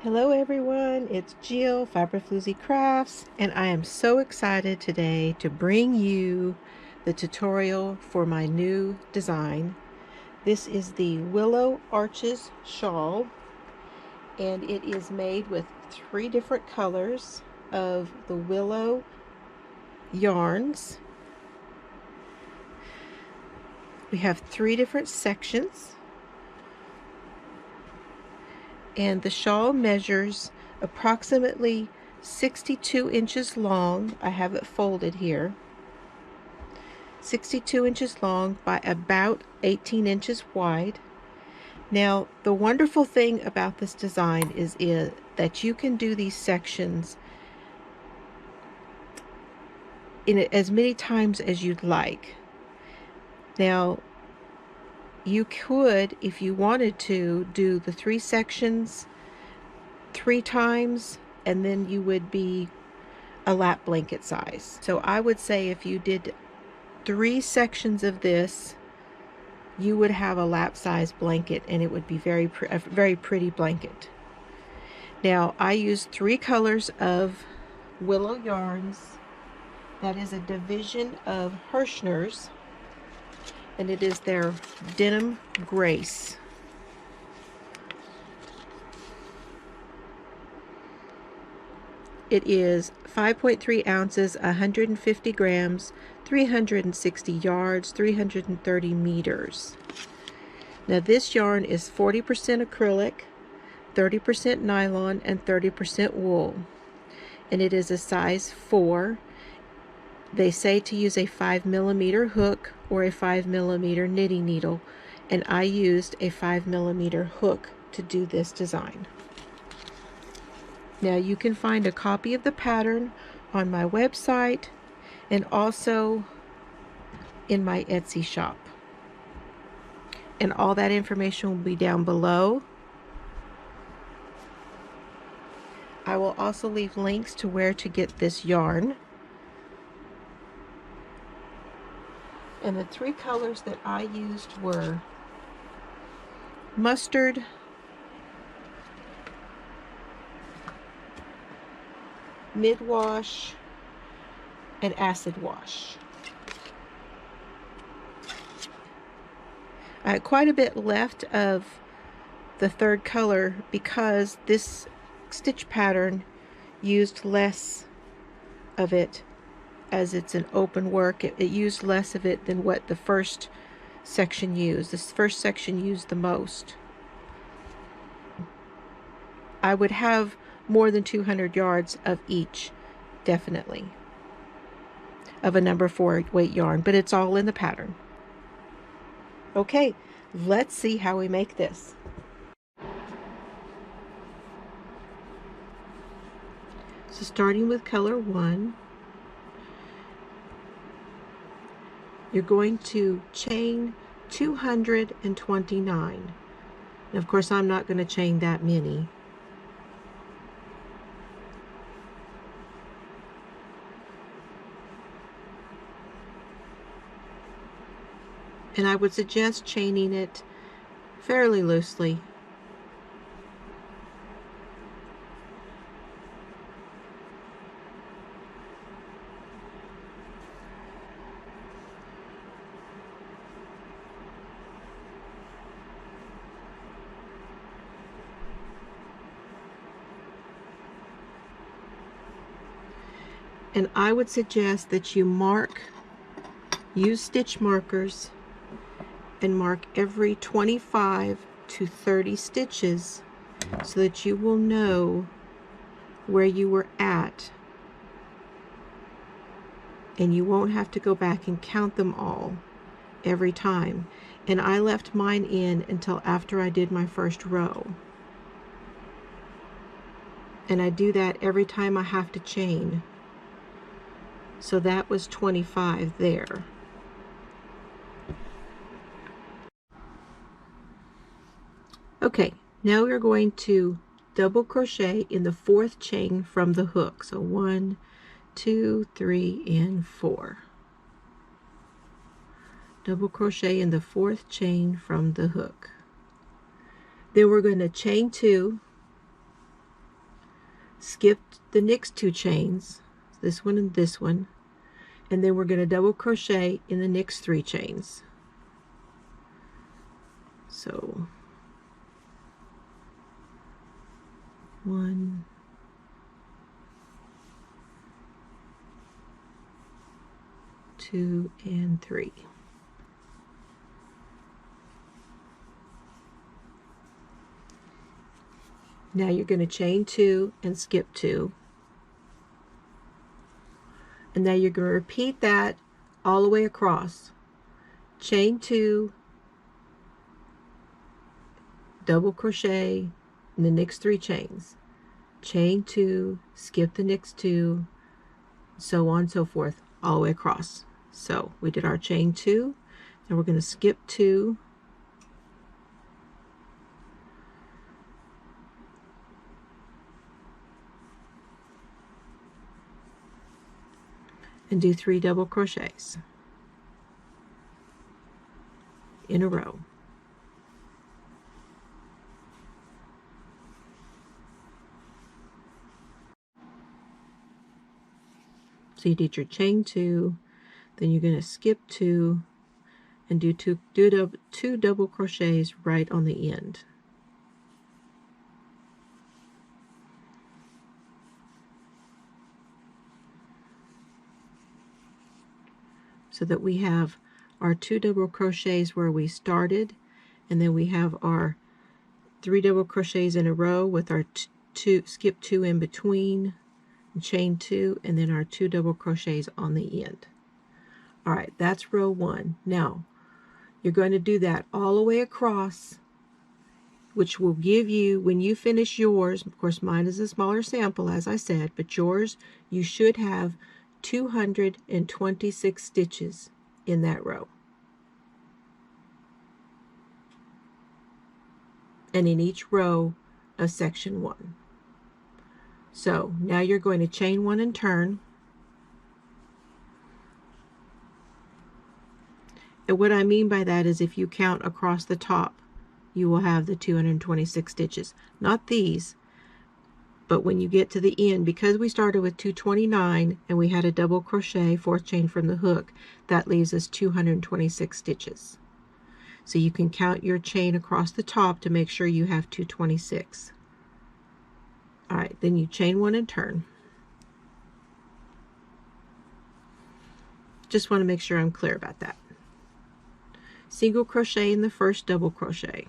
Hello everyone, it's Jill, Floozie Crafts, and I am so excited today to bring you the tutorial for my new design. This is the Willow Arches Shawl, and it is made with 3 different colors of the willow yarns. We have 3 different sections, and the shawl measures approximately 62 inches long. I have it folded here. 62 inches long by about 18 inches wide. Now, the wonderful thing about this design is that you can do these sections in as many times as you'd like. Now, you could, if you wanted to, do the 3 sections 3 times, and then you would be a lap blanket size. So I would say if you did 3 sections of this, you would have a lap size blanket, and it would be a very pretty blanket. Now, I used 3 colors of willow yarns. That is a division of Hirschner's, and it is their Denim Grace. It is 5.3 ounces, 150 grams, 360 yards, 330 meters. Now this yarn is 40% acrylic, 30% nylon, and 30% wool. And it is a size 4. They say to use a 5mm hook or a 5mm knitting needle, and I used a 5mm hook to do this design. Now you can find a copy of the pattern on my website and also in my Etsy shop. And all that information will be down below. I will also leave links to where to get this yarn. And the 3 colors that I used were mustard, mid-wash, and acid wash. I had quite a bit left of the 3rd color because this stitch pattern used less of it, as it's an open work. It used less of it than what the first section used. This first section used the most. I would have more than 200 yards of each, definitely, of a number 4 weight yarn, but it's all in the pattern. Okay, let's see how we make this. So starting with color 1, you're going to chain 229. And of course, I'm not going to chain that many. And I would suggest chaining it fairly loosely. And I would suggest that you use stitch markers and mark every 25 to 30 stitches so that you will know where you were at, and you won't have to go back and count them all every time. And I left mine in until after I did my first row, and I do that every time I have to chain. So that was 25 there. Okay, now we're going to double crochet in the 4th chain from the hook. So 1, 2, 3, and 4. Double crochet in the 4th chain from the hook. Then we're going to chain 2 skip the next 2 chains, this one and this one, and then we're going to double crochet in the next 3 chains. So 1, 2, and 3. Now you're going to chain 2 and skip 2. And now you're going to repeat that all the way across. Chain 2, double crochet in the next 3 chains. Chain 2, skip the next 2, so on and so forth, all the way across. So we did our chain 2, and we're going to skip 2, and do 3 double crochets in a row. So you did your chain 2, then you're going to skip 2 and do two double crochets right on the end. So that we have our 2 double crochets where we started, and then we have our 3 double crochets in a row with our skip 2 in between, chain 2, and then our 2 double crochets on the end. All right, that's row 1. Now you're going to do that all the way across, which will give you, when you finish yours, of course mine is a smaller sample as I said, but yours, you should have 226 stitches in that row. And in each row of section 1. So now you're going to chain 1 and turn. And what I mean by that is if you count across the top, you will have the 226 stitches. Not these, but when you get to the end, because we started with 229 and we had a double crochet, 4th chain from the hook, that leaves us 226 stitches. So you can count your chain across the top to make sure you have 226. All right, then you chain 1 and turn. Just want to make sure I'm clear about that. Single crochet in the first double crochet.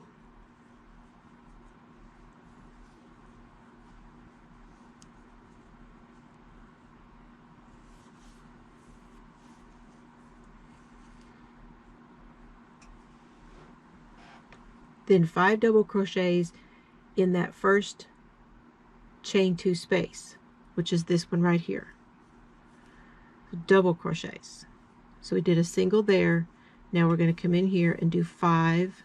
Then 5 double crochets in that first chain 2 space, which is this one right here. Double crochets. So we did a single there. Now we're going to come in here and do 5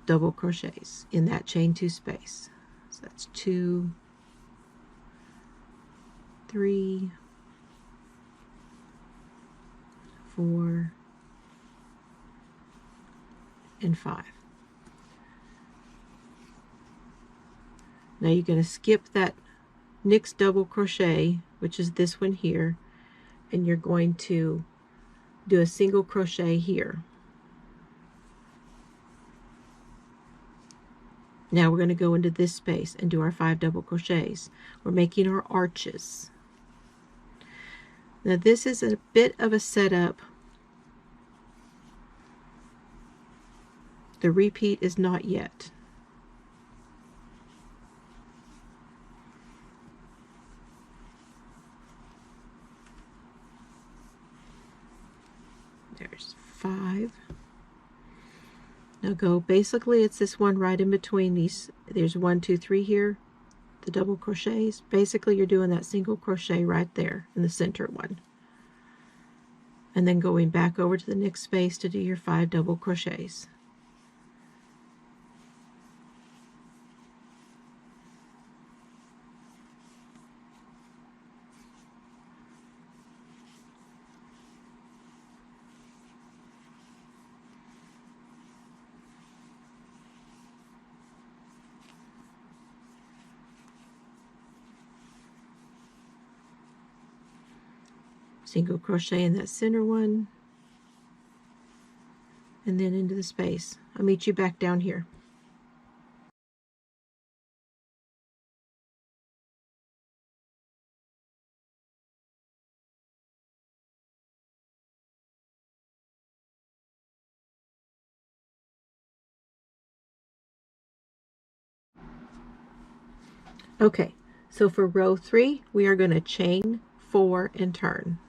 double crochets in that chain 2 space. So that's 2, 3, 4, and 5. Now you're going to skip that next double crochet, which is this one here, and you're going to do a single crochet here. Now we're going to go into this space and do our 5 double crochets. We're making our arches. Now this is a bit of a setup. The repeat is not yet. There's 5. Now go, basically it's this one right in between these. There's 1, 2, 3 here, the double crochets. Basically you're doing that single crochet right there in the center one. And then going back over to the next space to do your 5 double crochets. single crochet in that center one, and then into the space. I'll meet you back down here. Okay, so for row 3, we are going to chain 4 and turn.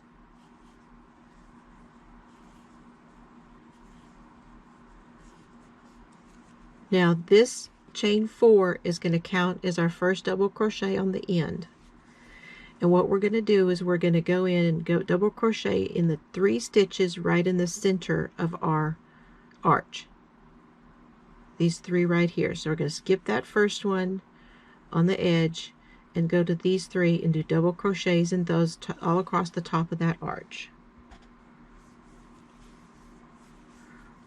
Now this chain 4 is going to count as our first double crochet on the end. And what we're going to do is we're going to go in and go double crochet in the 3 stitches right in the center of our arch. These 3 right here. So we're going to skip that first one on the edge and go to these 3 and do double crochets in those all across the top of that arch.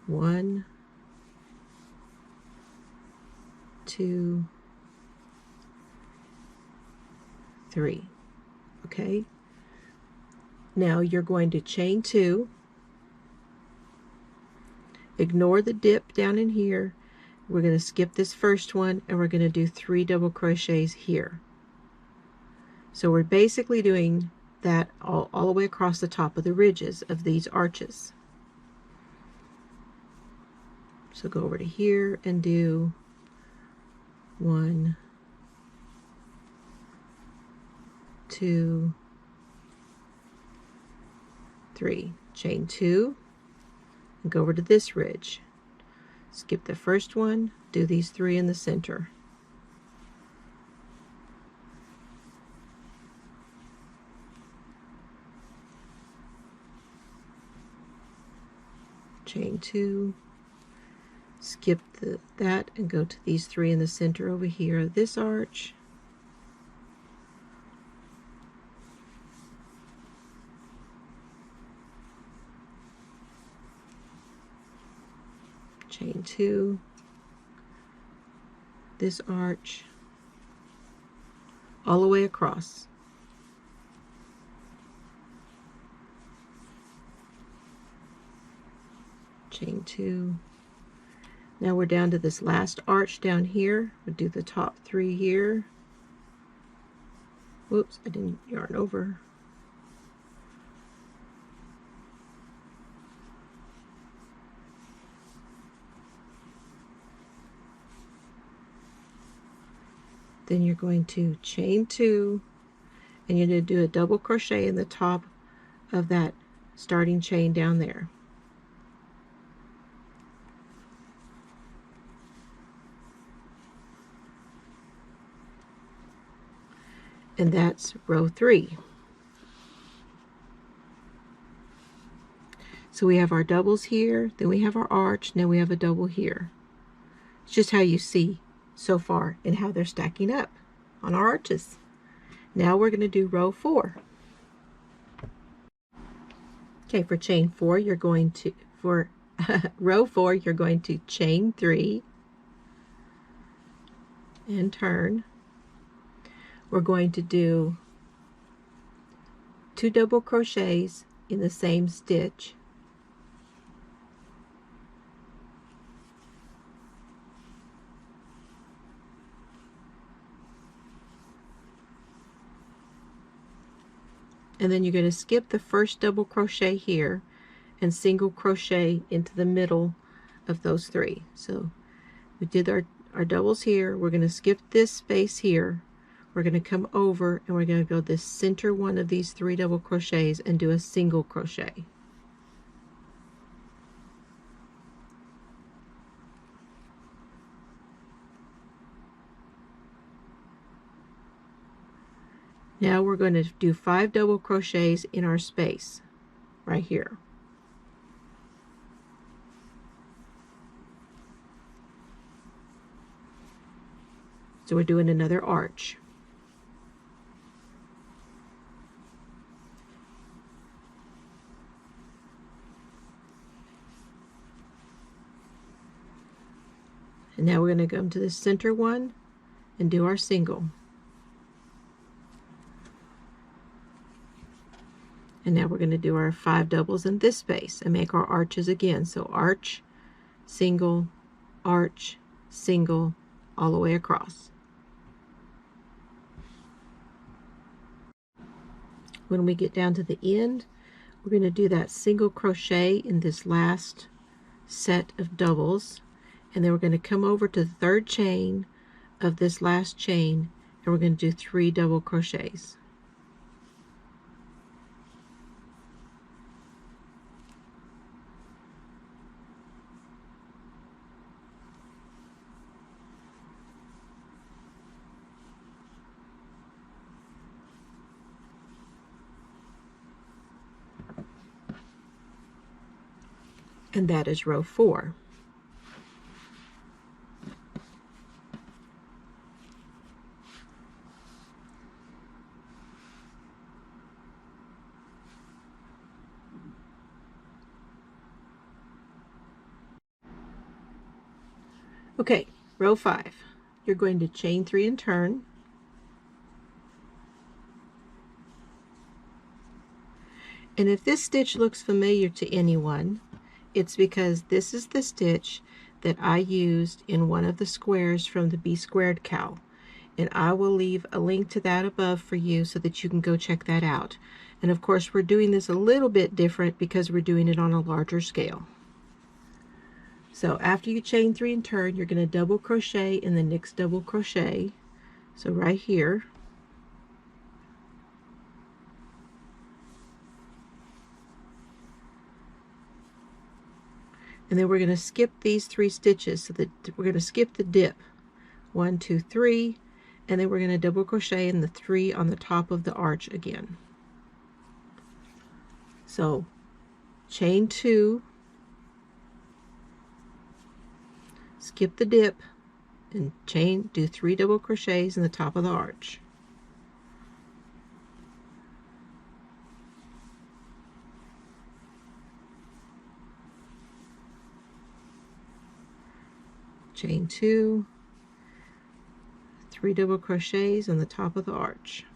1, 2, 3. Okay. Now you're going to chain 2. Ignore the dip down in here. We're going to skip this first one and we're going to do 3 double crochets here. So we're basically doing that all the way across the top of the ridges of these arches. So go over to here and do 1, 2, 3. Chain 2 and go over to this ridge. Skip the first one, do these 3 in the center. Chain 2, skip that and go to these 3 in the center over here of this arch. Chain 2, this arch, all the way across. Chain 2. Now we're down to this last arch down here. We'll do the top 3 here. Whoops, I didn't yarn over. Then you're going to chain 2 and you're going to do a double crochet in the top of that starting chain down there. And that's row 3. So we have our doubles here, then we have our arch, now we have a double here. It's just how you see so far and how they're stacking up on our arches. Now we're going to do row 4. Okay, for chain 4, you're going to, for row 4, you're going to chain 3 and turn. We're going to do 2 double crochets in the same stitch. And then you're going to skip the first double crochet here and single crochet into the middle of those 3. So we did our doubles here. We're going to skip this space here. We're going to come over and we're going to go this center one of these 3 double crochets and do a single crochet. Now we're going to do 5 double crochets in our space right here. So we're doing another arch. And now we're going to come to the center one and do our single. And now we're going to do our 5 doubles in this space and make our arches again. So arch, single, arch, single, all the way across. When we get down to the end, we're going to do that single crochet in this last set of doubles, and then we're going to come over to the 3rd chain of this last chain, and we're going to do 3 double crochets. And that is row 4. Okay, row 5. You're going to chain 3 and turn. And if this stitch looks familiar to anyone, it's because this is the stitch that I used in one of the squares from the B Squared cowl. And I will leave a link to that above for you so that you can go check that out. And of course, we're doing this a little bit different because we're doing it on a larger scale. So after you chain 3 and turn, you're going to double crochet in the next double crochet. So right here. And then we're going to skip these 3 stitches, so that we're going to skip the dip. 1, 2, 3, and then we're going to double crochet in the 3 on the top of the arch again. So chain 2, skip the dip, and do 3 double crochets in the top of the arch. Chain 2, 3 double crochets on the top of the arch,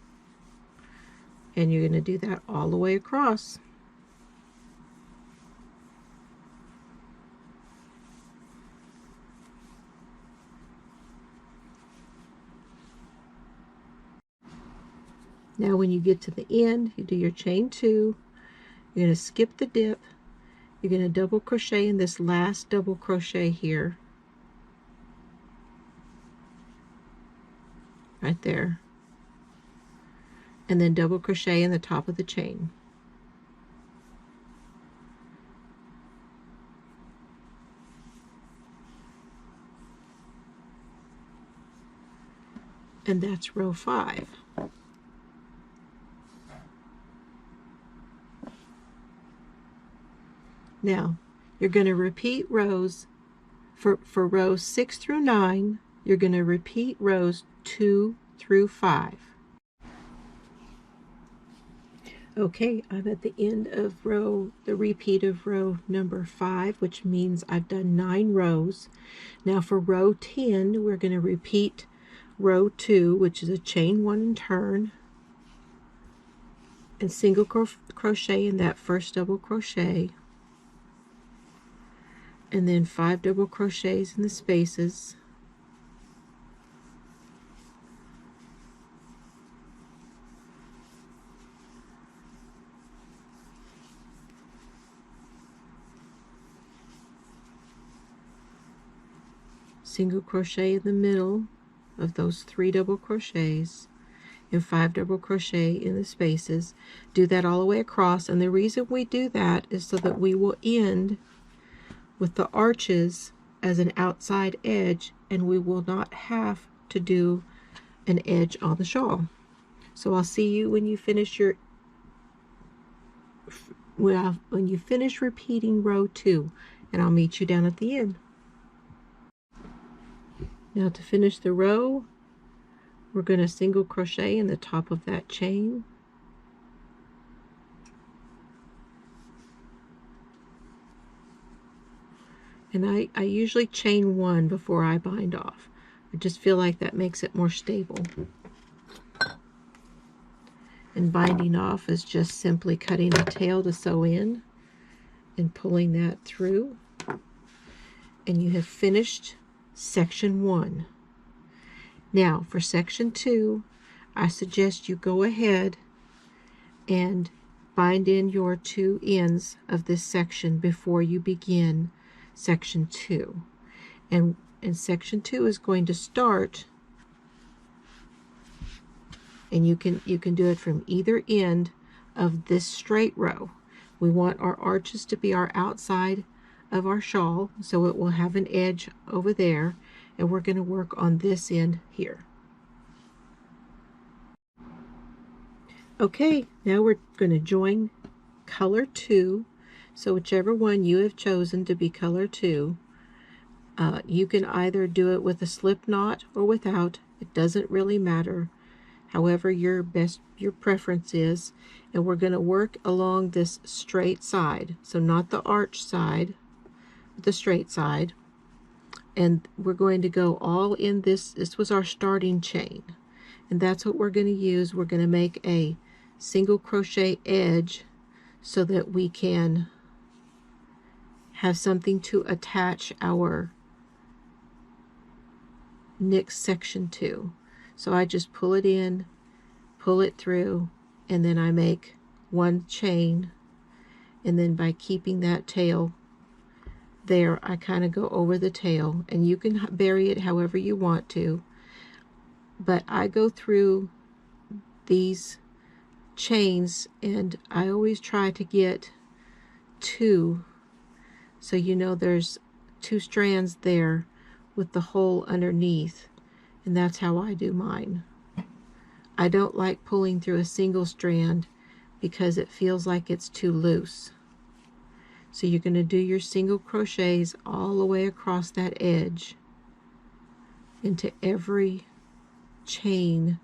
and you're going to do that all the way across. Now when you get to the end, you do your chain 2, you're going to skip the dip, you're going to double crochet in this last double crochet here, right there, and then double crochet in the top of the chain. And that's row 5. Now you're going to repeat rows for rows 6 through 9. You're going to repeat rows 2 through 5. Okay, I'm at the end of the repeat of row number 5, which means I've done 9 rows. Now for row 10, we're going to repeat row 2, which is a chain 1 and turn, and single crochet in that first double crochet, and then 5 double crochets in the spaces, single crochet in the middle of those 3 double crochets, and 5 double crochet in the spaces. Do that all the way across, and the reason we do that is so that we will end with the arches as an outside edge, and we will not have to do an edge on the shawl. So I'll see you when you finish when you finish repeating row 2, and I'll meet you down at the end. Now to finish the row, we're going to single crochet in the top of that chain, and I usually chain 1 before I bind off. I just feel like that makes it more stable. And binding off is just simply cutting the tail to sew in and pulling that through. And you have finished section 1. Now for section 2, I suggest you go ahead and bind in your 2 ends of this section before you begin section 2. And section 2 is going to start, and you can do it from either end of this straight row. We want our arches to be our outside of our shawl, so it will have an edge over there, and we're going to work on this end here. Okay, now we're going to join color 2. So whichever one you have chosen to be color 2, you can either do it with a slip knot or without. It doesn't really matter. However your preference is. And we're going to work along this straight side. So not the arch side, but the straight side. And we're going to go all in this. This was our starting chain. And that's what we're going to use. We're going to make a single crochet edge so that we can have something to attach our next section to. So I just pull it in, pull it through, and then I make 1 chain, and then by keeping that tail there, I kind of go over the tail, and you can bury it however you want to, but I go through these chains and I always try to get 2, so you know there's 2 strands there with the hole underneath, and that's how I do mine. I don't like pulling through a single strand because it feels like it's too loose. So you're going to do your single crochets all the way across that edge into every chain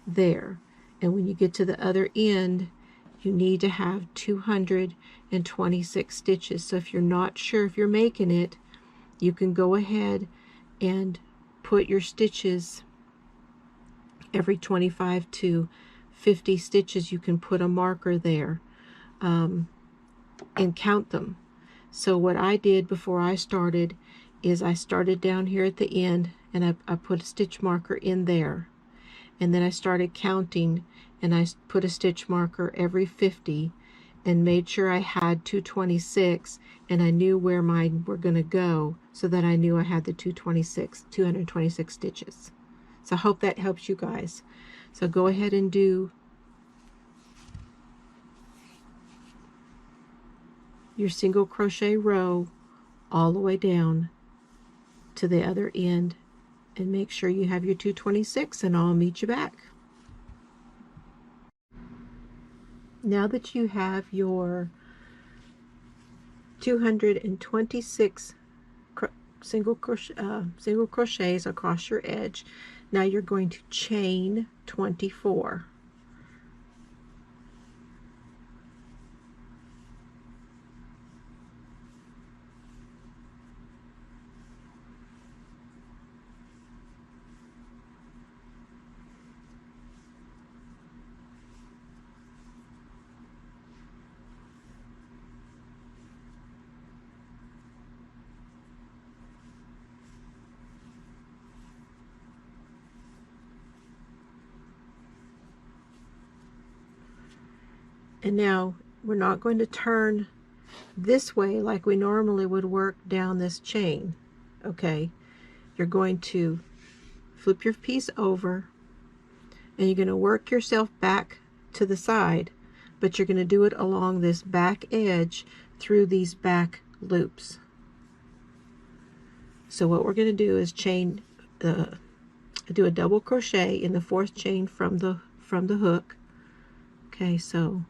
there. And when you get to the other end, you need to have 226 stitches. So if you're not sure if you're making it, you can go ahead and put your stitches every 25 to 50 stitches. You can put a marker there and count them. So what I did before I started is I started down here at the end, and I put a stitch marker in there, and then I started counting, and I put a stitch marker every 50 and made sure I had 226, and I knew where mine were going to go so that I knew I had the 226 stitches. So I hope that helps you guys. So go ahead and do your single crochet row all the way down to the other end, and make sure you have your 226, and I'll meet you back. Now that you have your 226 single crochets across your edge, now you're going to chain 24. And now we're not going to turn this way like we normally would work down this chain. Okay, you're going to flip your piece over, and you're going to work yourself back to the side, but you're going to do it along this back edge through these back loops. So what we're going to do is do a double crochet in the 4th chain from the hook. Okay, so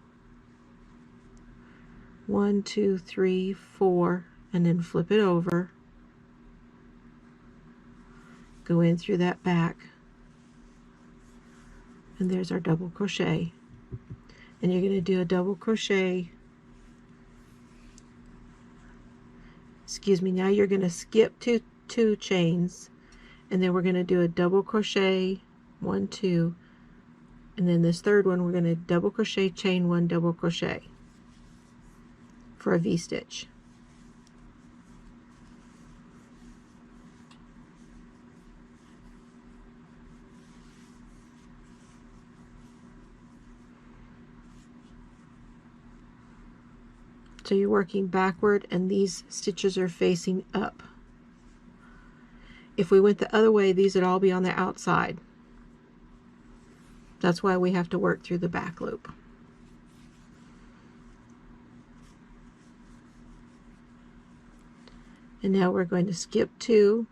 1, 2, 3, 4, and then flip it over, go in through that back, and there's our double crochet. And you're going to do a double crochet, now you're going to skip two chains, and then we're going to do a double crochet, 1, 2, And then this third one, we're going to double crochet, chain 1, double crochet for a V-stitch. So you're working backward and these stitches are facing up. If we went the other way, these would all be on the outside. That's why we have to work through the back loop. And now we're going to skip 2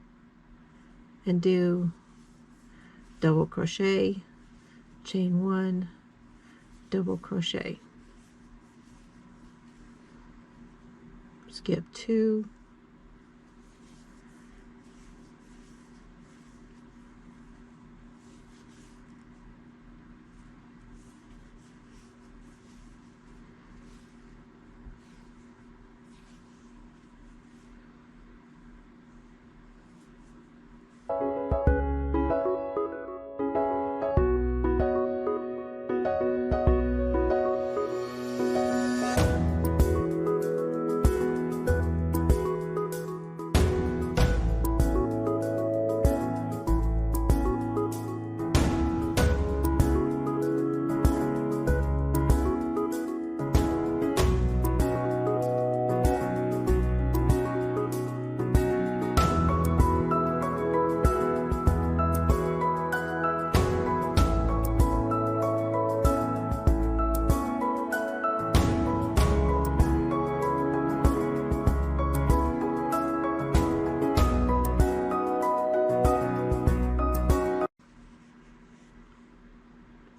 and do double crochet, chain 1, double crochet. Skip 2,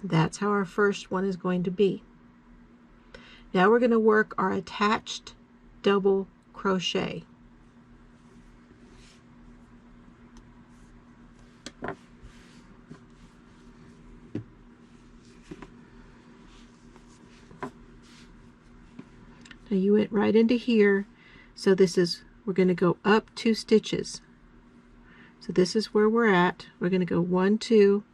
that's how our first one is going to be. Now we're going to work our attached double crochet. Now you went right into here, so this is, we're going to go up 2 stitches. So this is where we're at. We're going to go 1, 2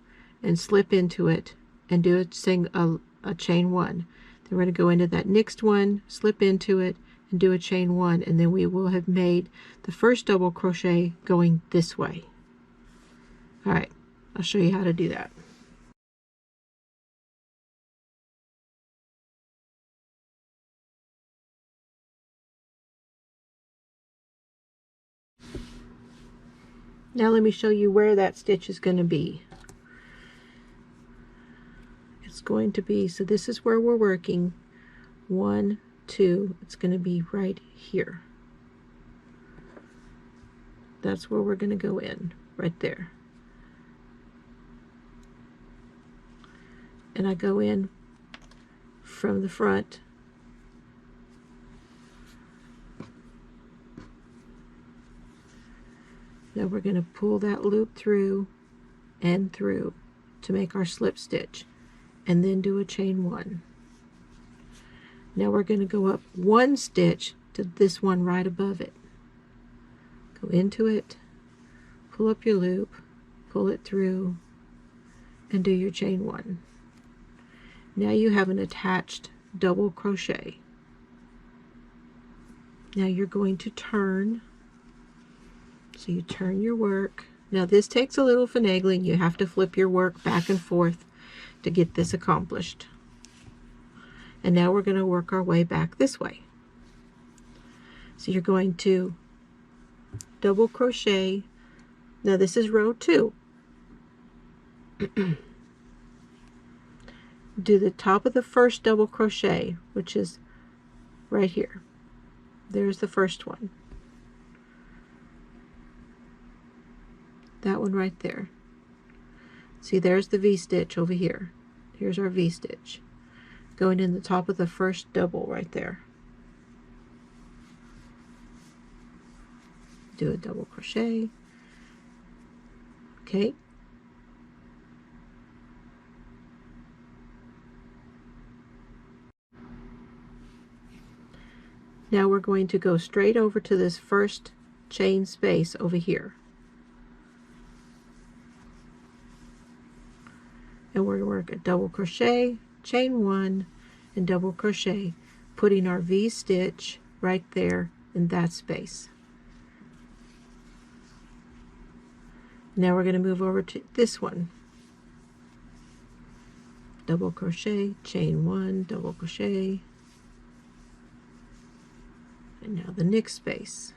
and slip into it and do a chain 1. Then we're going to go into that next one, slip into it and do a chain 1, and then we will have made the first double crochet going this way. All right, I'll show you how to do that. Now let me show you where that stitch is going to be. It's going to be, so this is where we're working. 1, 2, it's going to be right here. That's where we're going to go in, right there. And I go in from the front. Now we're going to pull that loop through and through to make our slip stitch, and then do a chain 1. Now we're going to go up 1 stitch to this one right above it. Go into it, pull up your loop, pull it through, and do your chain 1. Now you have an attached double crochet. Now you're going to turn. So you turn your work. Now this takes a little finagling. You have to flip your work back and forth to get this accomplished. And now we're going to work our way back this way. So you're going to double crochet. Now this is row 2. Do the top of the first double crochet, which is right here. There's the first one. That one right there. See, there's the V-stitch over here. Here's our V-stitch going in the top of the first double right there. Do a double crochet. Okay. Now we're going to go straight over to this first chain space over here. and we're going to work a double crochet, chain 1, and double crochet, putting our V stitch right there in that space. Now we're going to move over to this one. Double crochet, chain 1, double crochet, and now the next space.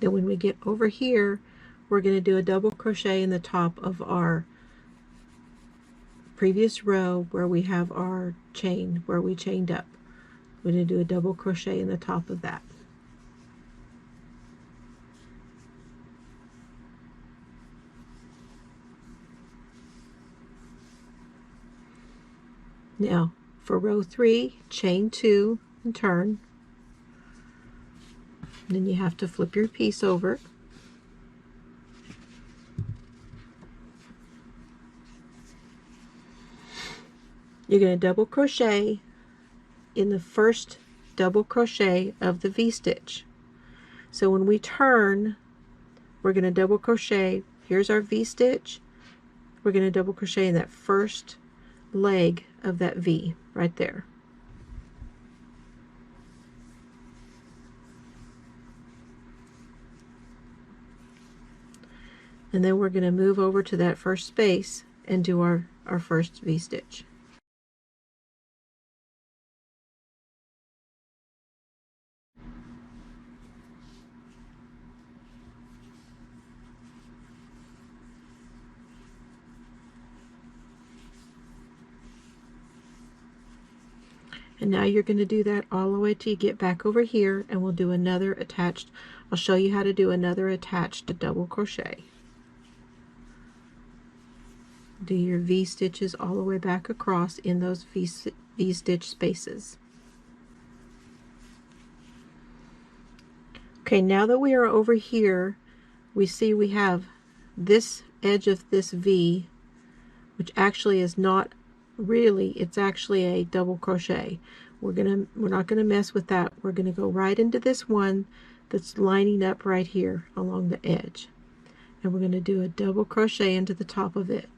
Then when we get over here, we're going to do a double crochet in the top of our previous row where we have our chain, where we chained up. We're going to do a double crochet in the top of that. Now for row 3, chain 2 and turn. And then you have to flip your piece over. You're going to double crochet in the first double crochet of the V-stitch. So when we turn, we're going to double crochet. Here's our V-stitch. We're going to double crochet in that first leg of that V right there. And then we're going to move over to that first space and do our first V-stitch. And now you're going to do that all the way till you get back over here, and we'll do another attached. I'll show you how to do another attached double crochet. Do your V-stitches all the way back across in those V-stitch spaces. Okay, now that we are over here, we see we have this edge of this V, which actually is not really, it's actually a double crochet. We're not gonna mess with that. We're gonna go right into this one that's lining up right here along the edge, and we're gonna do a double crochet into the top of it.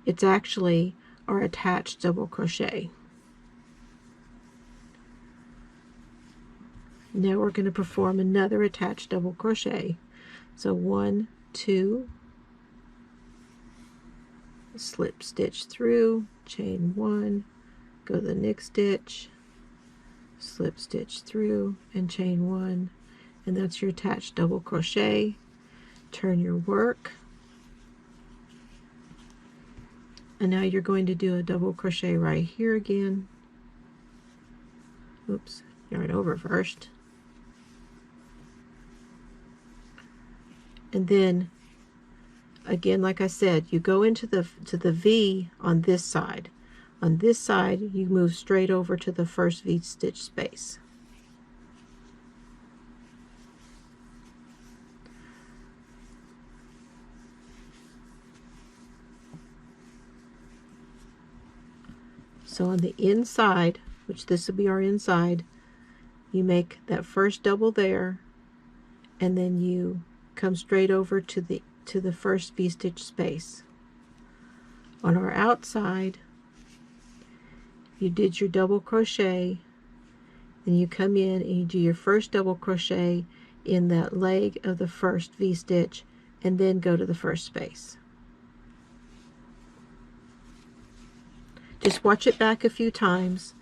It's actually our attached double crochet. Now we're going to perform another attached double crochet. So 1, 2, slip stitch through, chain 1, go to the next stitch, slip stitch through, and chain 1, and that's your attached double crochet. Turn your work, and now you're going to do a double crochet right here again. Oops, yarn over first. And then again, like I said, you go into the V on this side. On this side, you move straight over to the first V-stitch space. So on the inside, which this will be our inside, you make that first double there, and then you come straight over to the first V-stitch space. On our outside, you did your double crochet, then you come in and you do your first double crochet in that leg of the first V-stitch, and then go to the first space. Just watch it back a few times,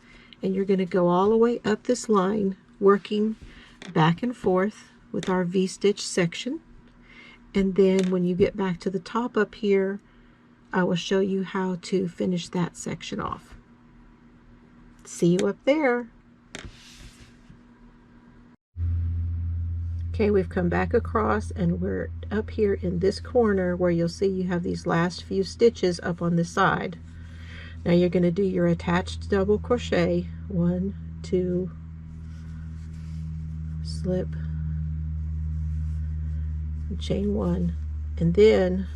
and you're going to go all the way up this line, working back and forth with our V-stitch section. And then when you get back to the top up here, I will show you how to finish that section off. See you up there. Okay, we've come back across and we're up here in this corner where you'll see you have these last few stitches up on the side. Now you're going to do your attached double crochet, 1, 2, slip, chain 1, and then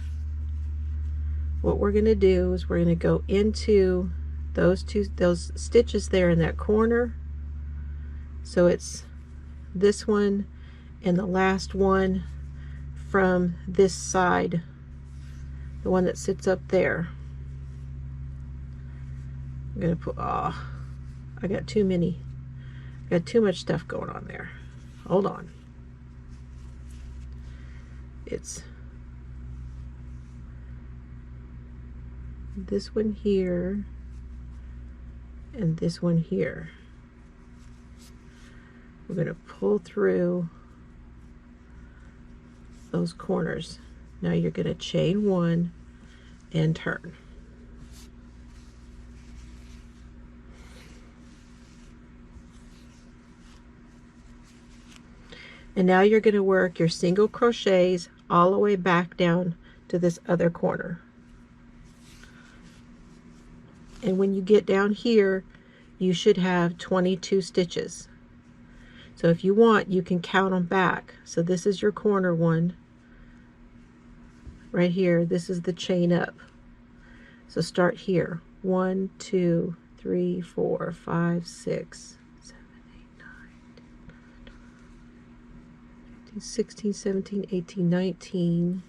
what we're going to do is we're going to go into those stitches there in that corner. So it's this one and the last one from this side, the one that sits up there. I'm gonna put, oh, I got too much stuff going on there. Hold on. It's this one here and this one here. We're going to pull through those corners. Now you're going to chain 1 and turn. And now you're going to work your single crochets all the way back down to this other corner. And when you get down here, you should have 22 stitches. So if you want, you can count them back. So this is your corner one. Right here, this is the chain up. So start here. 1, 2, 3, 4, 5, 6, 7, 8, 9, 10, 16, 17, 18, 19,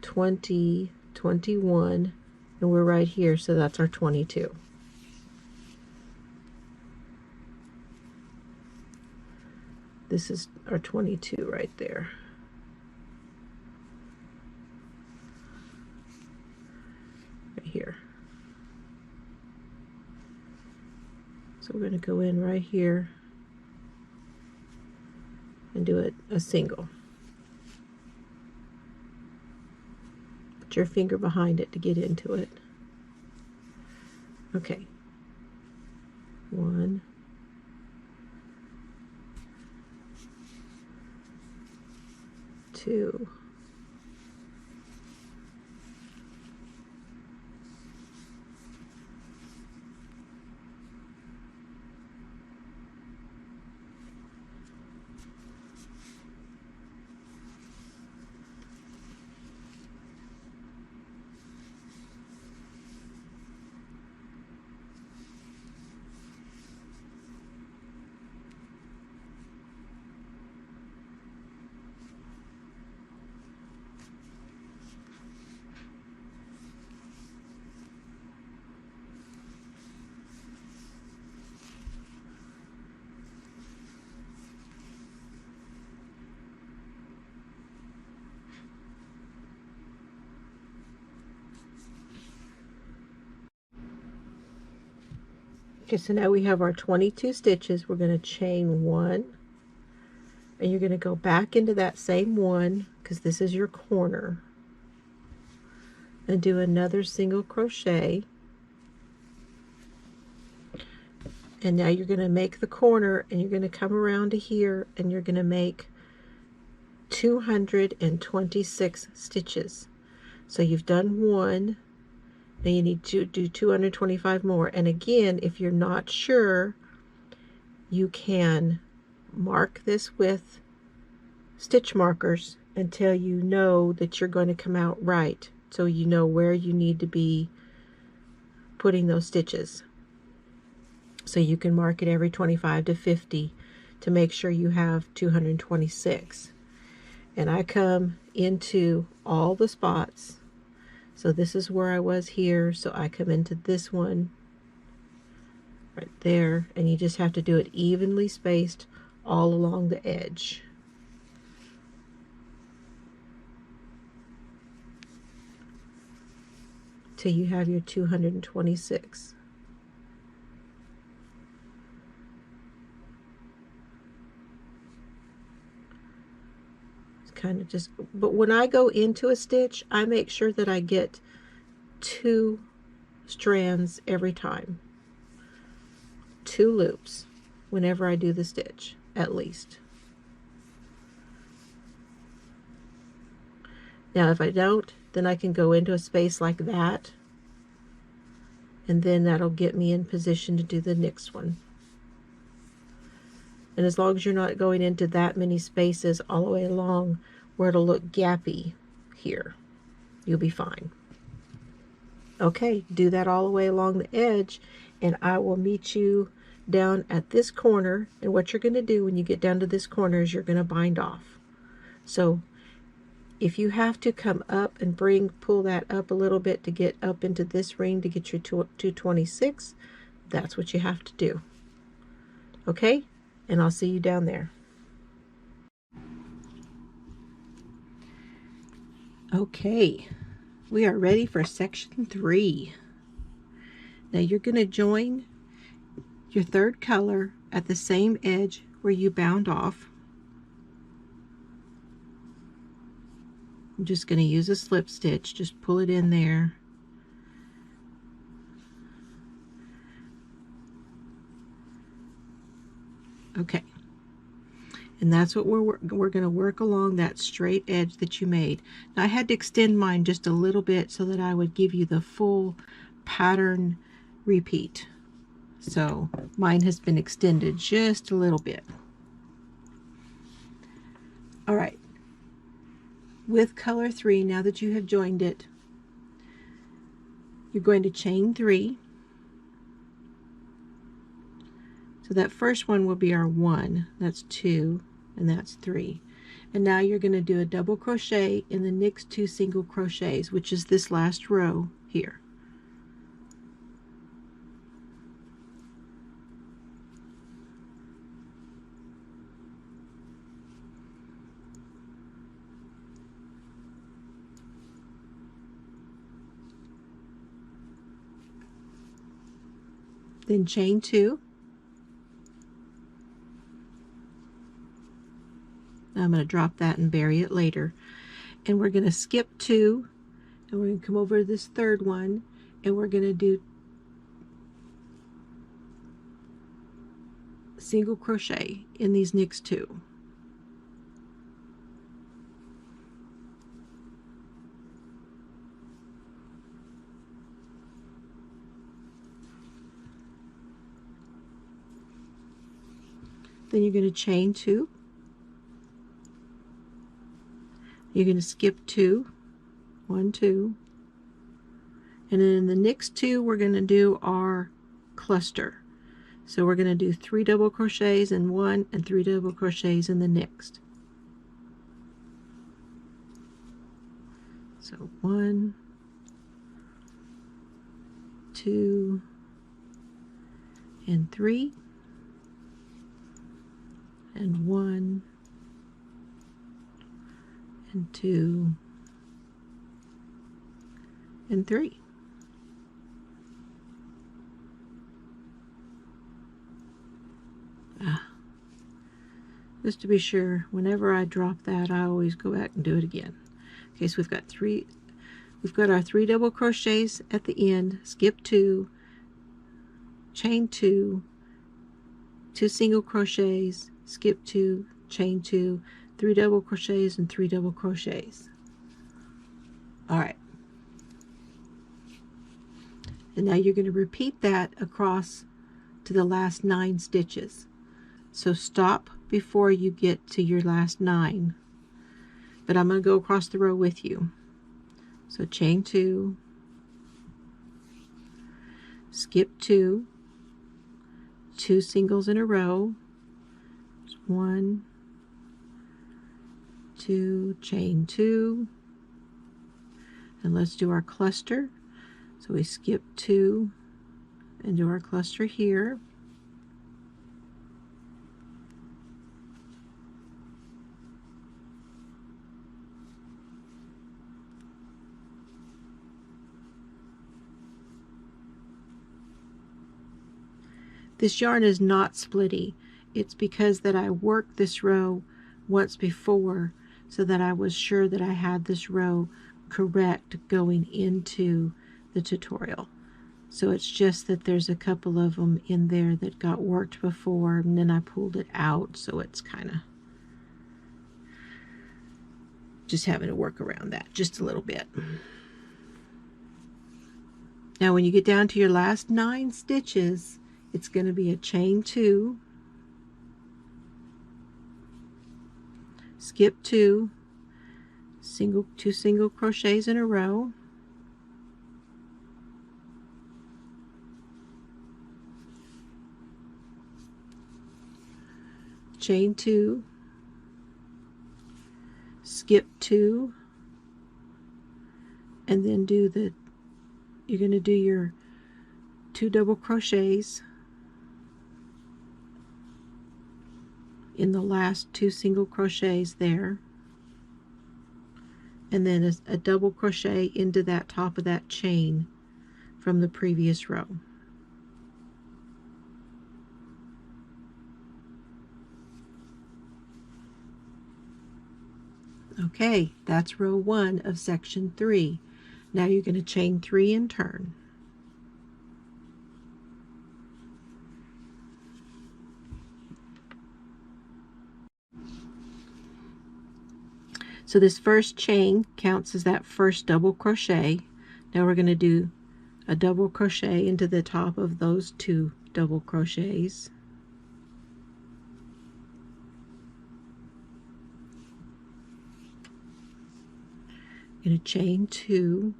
20, 21, and we're right here, so that's our 22. This is our 22 right there. Right here. So we're going to go in right here and do a single. Put your finger behind it to get into it. Okay. 1, 2, 'Okay, so now we have our 22 stitches. We're going to chain 1, and you're going to go back into that same one, because this is your corner, and do another single crochet. And now you're going to make the corner, and you're going to come around to here, and you're going to make 226 stitches. So you've done 1. Now you need to do 225 more. And again, if you're not sure, you can mark this with stitch markers until you know that you're going to come out right, so you know where you need to be putting those stitches. So you can mark it every 25 to 50 to make sure you have 226. And I come into all the spots. So this is where I was here, so I come into this one right there, and you just have to do it evenly spaced all along the edge. Till you have your 226. kind of just, but when I go into a stitch, I make sure that I get 2 strands every time, 2 loops whenever I do the stitch, at least. Now if I don't, then I can go into a space like that, and then that'll get me in position to do the next one. And as long as you're not going into that many spaces all the way along where it'll look gappy here, you'll be fine. Okay, do that all the way along the edge, and I will meet you down at this corner. And what you're going to do when you get down to this corner is you're going to bind off. So if you have to come up and pull that up a little bit to get up into this ring to get your 226, that's what you have to do. Okay, and I'll see you down there. Okay, we are ready for section 3. Now you're going to join your 3rd color at the same edge where you bound off. I'm just going to use a slip stitch, just pull it in there. Okay, and that's what we're going to work along that straight edge that you made. Now I had to extend mine just a little bit so that I would give you the full pattern repeat. So mine has been extended just a little bit. All right, with color 3, now that you have joined it, you're going to chain 3. So that first one will be our 1, that's 2, and that's 3. And now you're going to do a double crochet in the next 2 single crochets, which is this last row here. Then chain 2. I'm going to drop that and bury it later. And we're going to skip 2, and we're going to come over to this 3rd one, and we're going to do single crochet in these next 2. Then you're going to chain 2. You're going to skip 2, 1, 2, and then in the next 2 we're going to do our cluster. So we're going to do 3 double crochets in one and 3 double crochets in the next. So 1, 2, and 3, and 1, and 2, and 3. Just to be sure, whenever I drop that, I always go back and do it again. Okay, so we've got our 3 double crochets at the end, skip 2, chain 2, 2 single crochets, skip 2, chain 2, 3 double crochets, and 3 double crochets. All right. And now you're going to repeat that across to the last 9 stitches. So stop before you get to your last 9. But I'm going to go across the row with you. So chain 2, skip 2, 2 singles in a row, 1, 2, chain 2, and let's do our cluster. So we skip 2 and do our cluster here. This yarn is not splitty. It's because that I worked this row once before, so that I was sure that I had this row correct going into the tutorial. So it's just that there's a couple of them in there that got worked before, and then I pulled it out, so it's kind of just having to work around that just a little bit. Now when you get down to your last 9 stitches, it's going to be a chain 2, skip 2, 2 single crochets in a row, chain 2, skip 2, and then you're going to do your 2 double crochets in the last 2 single crochets there, and then a double crochet into that top of that chain from the previous row. Okay, that's row 1 of section 3. Now you're going to chain 3 and turn. So this first chain counts as that first double crochet. Now we're going to do a double crochet into the top of those 2 double crochets. Going to chain 2,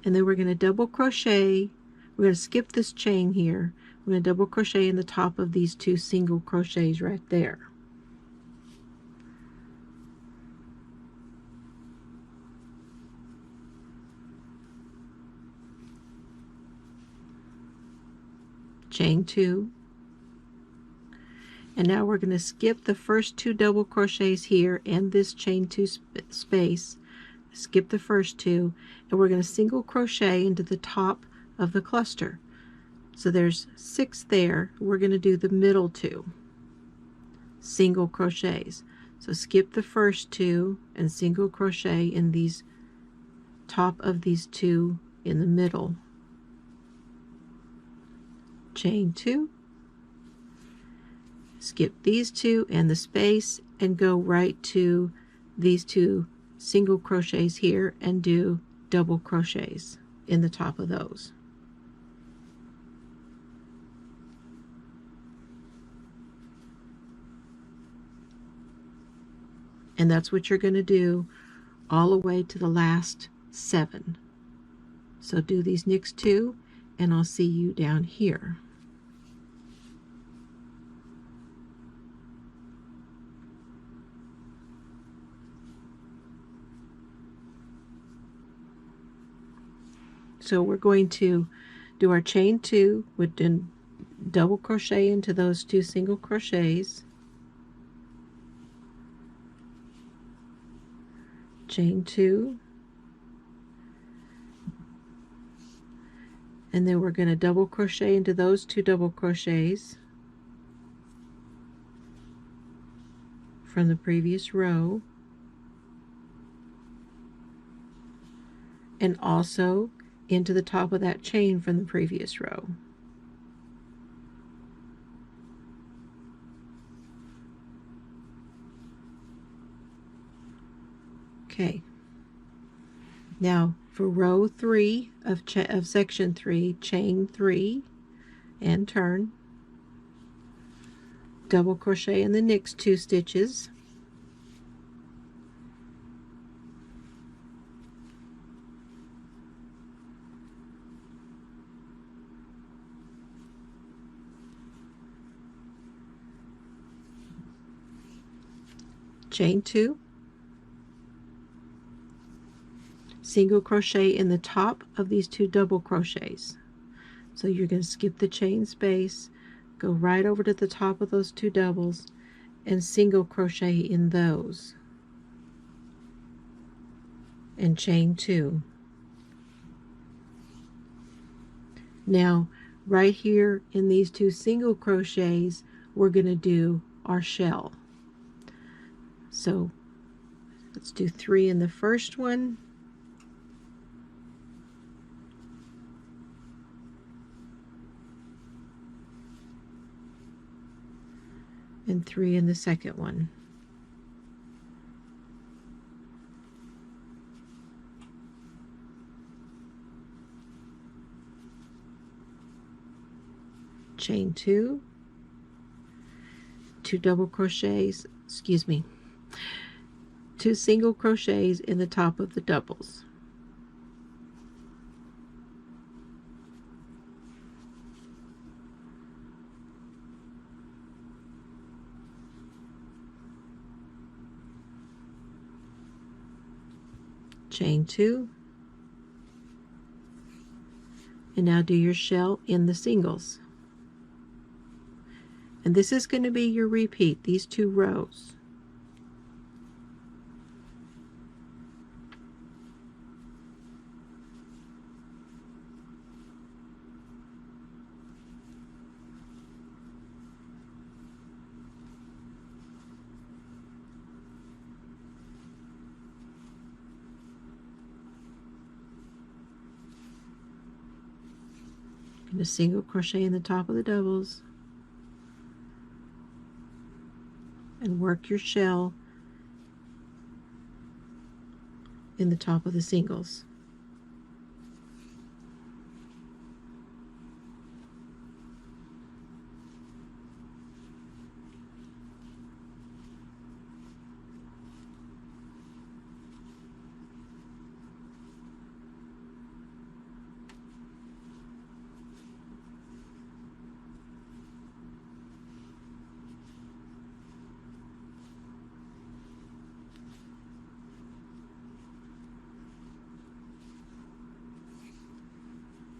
and then we're going to double crochet. We're going to skip this chain here. We're going to double crochet in the top of these 2 single crochets right there. Chain 2, and now we're going to skip the first 2 double crochets here and this chain 2 space, skip the first 2, and we're going to single crochet into the top of the cluster. So there's 6 there. We're going to do the middle 2 single crochets. So skip the first 2 and single crochet in these top of these 2 in the middle. Chain 2, skip these 2 and the space, and go right to these 2 single crochets here and do double crochets in the top of those. And that's what you're going to do all the way to the last 7. So do these next 2, and I'll see you down here. So we're going to do our chain 2 with then double crochet into those 2 single crochets, chain 2, and then we're going to double crochet into those 2 double crochets from the previous row, and also into the top of that chain from the previous row. Okay, now for row 3 of section 3, chain 3 and turn, double crochet in the next 2 stitches, chain 2, single crochet in the top of these 2 double crochets. So you're going to skip the chain space, go right over to the top of those 2 doubles, and single crochet in those, and chain 2. Now right here in these 2 single crochets, we're going to do our shell. So let's do 3 in the first one. And 3 in the second one. Chain 2, 2 double crochets, excuse me, 2 single crochets in the top of the doubles. Chain 2, and now do your shell in the singles. And this is going to be your repeat, these 2 rows. And a single crochet in the top of the doubles. And work your shell in the top of the singles.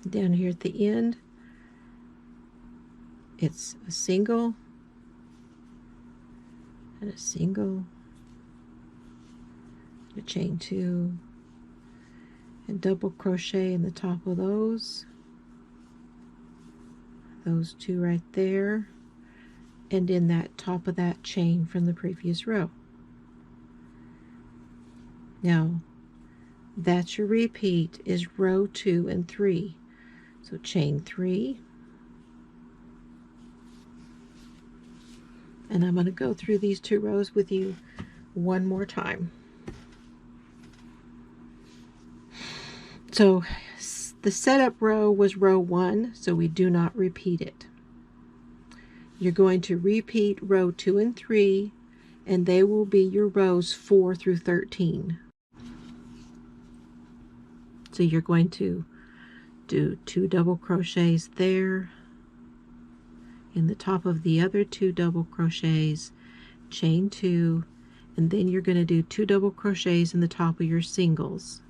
Down here at the end, it's a single and a single and a chain 2 and double crochet in the top of those 2 right there, and in that top of that chain from the previous row. Now that's your repeat, is row 2 and 3. So chain 3, and I'm going to go through these 2 rows with you one more time. So the setup row was row 1, so we do not repeat it. You're going to repeat row 2 and 3, and they will be your rows 4 through 13. So you're going to do 2 double crochets there, in the top of the other 2 double crochets, chain 2, and then you're going to do 2 double crochets in the top of your singles.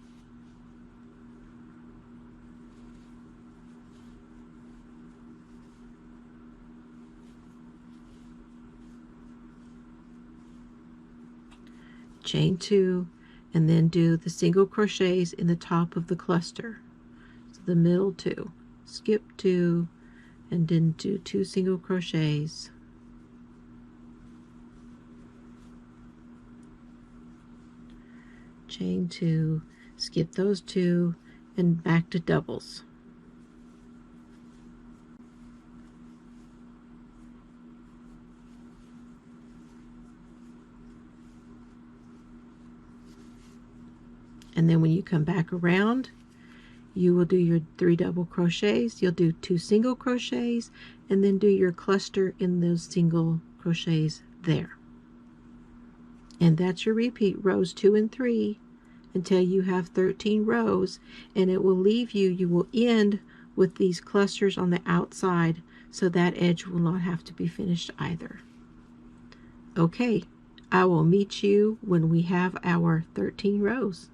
Chain 2, and then do the single crochets in the top of the cluster. So the middle 2, skip 2, and then do 2 single crochets. Chain 2, skip those 2, and back to doubles. And then when you come back around, you will do your 3 double crochets, you'll do 2 single crochets, and then do your cluster in those single crochets there. And that's your repeat, rows 2 and 3, until you have 13 rows, and it will leave you, you will end with these clusters on the outside, so that edge will not have to be finished either. Okay, I will meet you when we have our 13 rows.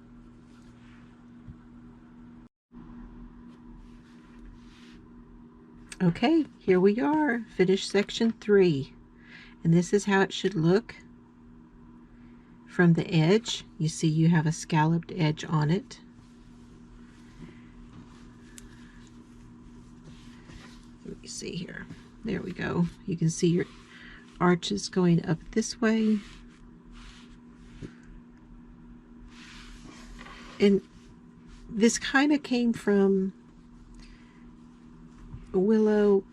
Okay, here we are, finished section 3, and this is how it should look from the edge. You see you have a scalloped edge on it. Let me see here. There we go. You can see your arches going up this way. And this kind of came from Willow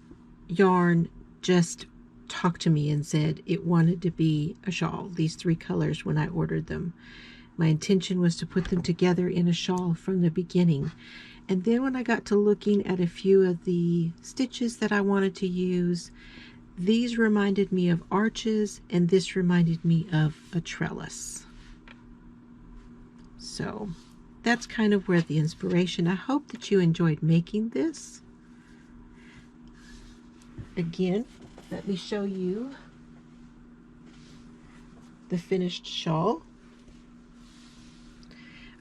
yarn just talked to me and said it wanted to be a shawl, these 3 colors when I ordered them. My intention was to put them together in a shawl from the beginning. And then when I got to looking at a few of the stitches that I wanted to use, these reminded me of arches and this reminded me of a trellis. So that's kind of where the inspiration. I hope that you enjoyed making this. Again, let me show you the finished shawl.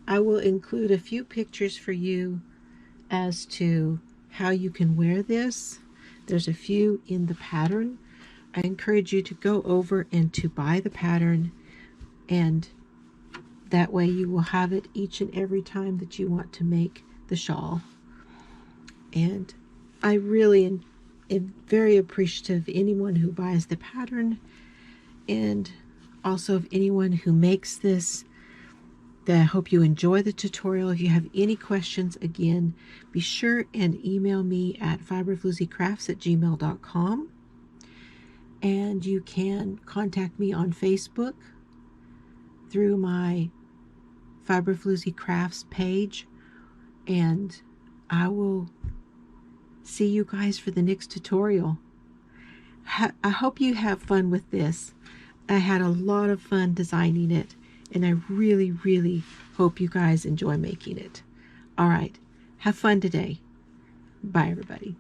I will include a few pictures for you as to how you can wear this. There's a few in the pattern. I encourage you to go over and to buy the pattern, and that way you will have it each and every time that you want to make the shawl. And I really am very appreciative of anyone who buys the pattern, and also of anyone who makes this. I hope you enjoy the tutorial. If you have any questions, again, be sure and email me at fiberflooziecrafts@gmail.com. And you can contact me on Facebook through my Fiber Floozie Crafts page. And I will see you guys for the next tutorial. I hope you have fun with this. I had a lot of fun designing it, and I really, really hope you guys enjoy making it. All right, have fun today. Bye, everybody.